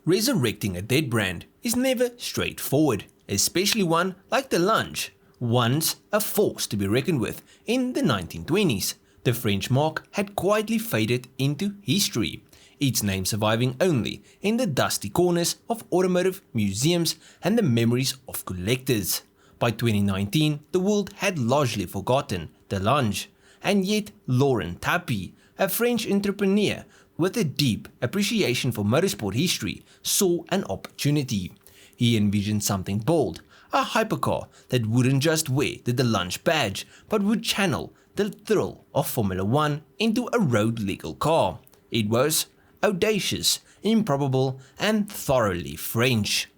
Resurrecting a dead brand is never straightforward, especially one like Delage, once a force to be reckoned with in the 1920s. The French marque had quietly faded into history, its name surviving only in the dusty corners of automotive museums and the memories of collectors. By 2019, the world had largely forgotten Delage, and yet Laurent Tapie, a French entrepreneur with a deep appreciation for motorsport history, saw an opportunity. He envisioned something bold, a hypercar that wouldn't just wear the Delage badge, but would channel the thrill of Formula 1 into a road-legal car. It was audacious, improbable, and thoroughly French.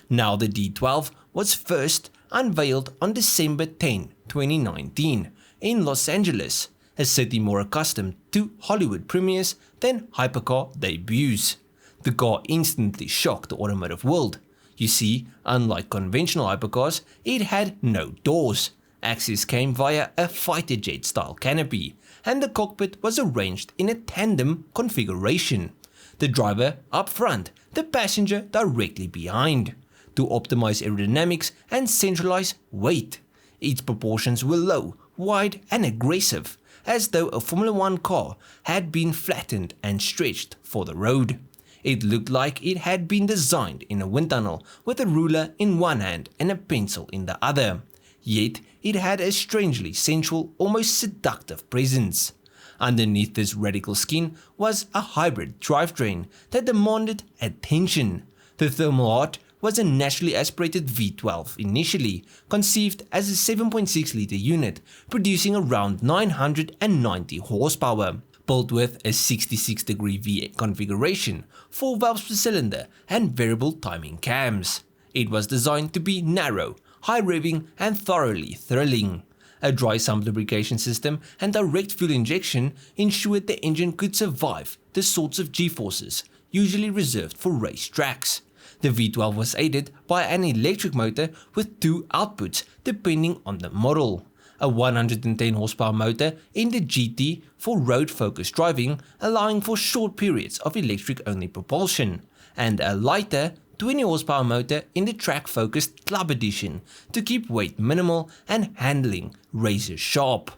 Now the D12 was first unveiled on December 10, 2019, in Los Angeles, a city more accustomed to Hollywood premieres than hypercar debuts. The car instantly shocked the automotive world. You see, unlike conventional hypercars, it had no doors. Access came via a fighter jet style canopy, and the cockpit was arranged in a tandem configuration. The driver up front, the passenger directly behind, to optimize aerodynamics and centralize weight. Its proportions were low, wide and aggressive, as though a Formula 1 car had been flattened and stretched for the road. It looked like it had been designed in a wind tunnel with a ruler in one hand and a pencil in the other. Yet it had a strangely sensual, almost seductive presence. Underneath this radical skin was a hybrid drivetrain that demanded attention. The thermal heart was a naturally aspirated V12 initially, conceived as a 7.6-litre unit, producing around 990 horsepower. Built with a 66-degree V configuration, 4 valves per cylinder, and variable timing cams. It was designed to be narrow, high-revving, and thoroughly thrilling. A dry sump lubrication system and direct fuel injection ensured the engine could survive the sorts of G-forces usually reserved for race tracks. The V12 was aided by an electric motor with 2 outputs depending on the model. A 110 horsepower motor in the GT for road-focused driving, allowing for short periods of electric-only propulsion, and a lighter 20 horsepower motor in the track-focused Club Edition to keep weight minimal and handling razor sharp.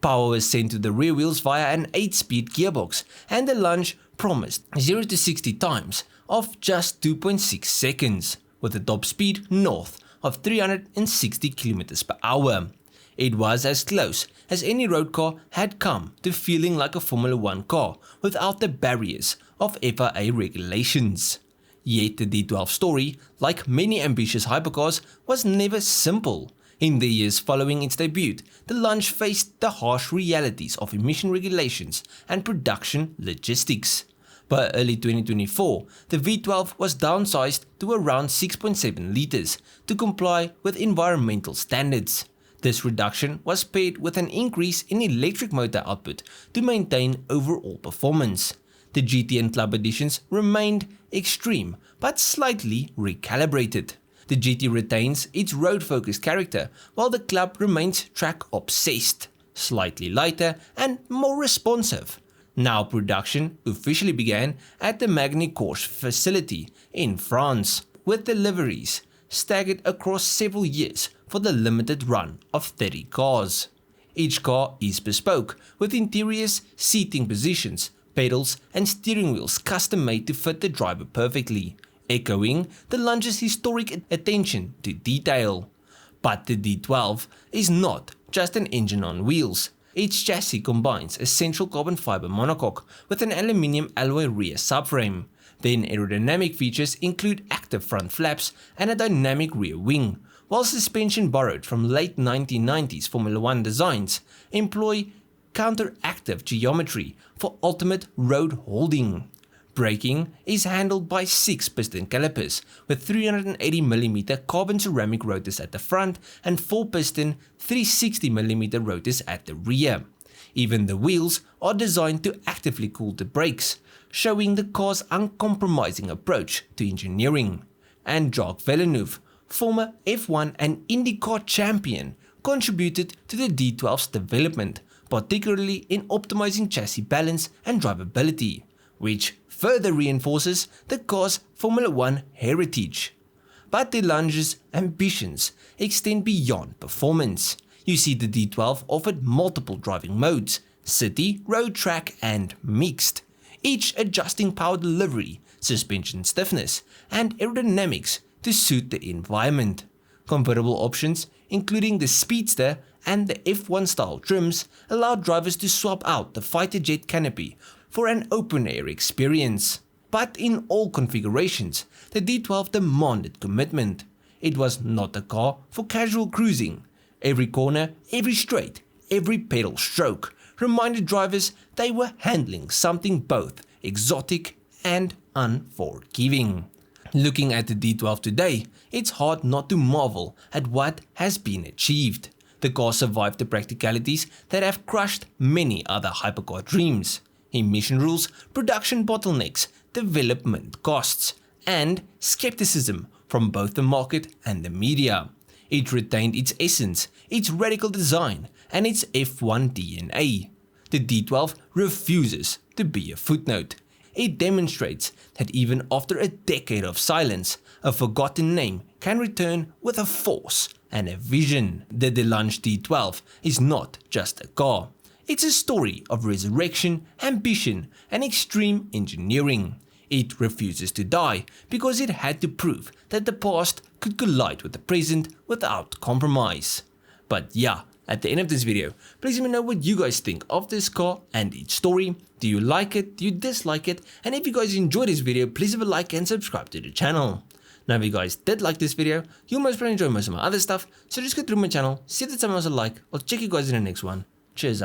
Power was sent to the rear wheels via an 8-speed gearbox, and the lunge promised 0 to 60 times of just 2.6 seconds, with a top speed north of 360 km per hour. It was as close as any road car had come to feeling like a Formula 1 car without the barriers of FIA regulations. Yet the D12 story, like many ambitious hypercars, was never simple. In the years following its debut, the lunge faced the harsh realities of emission regulations and production logistics. By early 2024, the V12 was downsized to around 6.7 litres to comply with environmental standards. This reduction was paired with an increase in electric motor output to maintain overall performance. The GT and Club editions remained extreme but slightly recalibrated. The GT retains its road-focused character, while the Club remains track-obsessed, slightly lighter and more responsive. Now production officially began at the Magny-Cours facility in France, with deliveries staggered across several years for the limited run of 30 cars. Each car is bespoke, with interiors, seating positions, pedals and steering wheels custom made to fit the driver perfectly, echoing the Lunge's historic attention to detail. But the D12 is not just an engine on wheels. Its chassis combines a central carbon fiber monocoque with an aluminium alloy rear subframe. Then aerodynamic features include active front flaps and a dynamic rear wing, while suspension borrowed from late 1990s Formula 1 designs employ counteractive geometry for ultimate road holding. Braking is handled by 6 piston calipers with 380mm carbon ceramic rotors at the front and 4 piston 360mm rotors at the rear. Even the wheels are designed to actively cool the brakes, showing the car's uncompromising approach to engineering. And Jacques Villeneuve, former F1 and IndyCar champion, contributed to the D12's development, particularly in optimizing chassis balance and drivability, which further reinforces the car's Formula 1 heritage. But Delage's ambitions extend beyond performance. You see, the D12 offered multiple driving modes: city, road track and mixed, each adjusting power delivery, suspension stiffness and aerodynamics to suit the environment. Convertible options, including the Speedster and the F1 style trims, allowed drivers to swap out the fighter jet canopy for an open-air experience. But in all configurations, the D12 demanded commitment. It was not a car for casual cruising. Every corner, every straight, every pedal stroke reminded drivers they were handling something both exotic and unforgiving. Looking at the D12 today, it's hard not to marvel at what has been achieved. The car survived the practicalities that have crushed many other hypercar dreams: emission rules, production bottlenecks, development costs, and skepticism from both the market and the media. It retained its essence, its radical design, and its F1 DNA. The D12 refuses to be a footnote. It demonstrates that even after a decade of silence, a forgotten name can return with a force and a vision. The Delage D12 is not just a car. It's a story of resurrection, ambition, and extreme engineering. It refuses to die because it had to prove that the past could collide with the present without compromise. But yeah, at the end of this video, please let me know what you guys think of this car and its story. Do you like it? Do you dislike it? And if you guys enjoyed this video, please leave a like and subscribe to the channel. Now if you guys did like this video, you'll most probably enjoy most of my other stuff, so just go through my channel, see if there's something else I like. I'll check you guys in the next one. Cheers,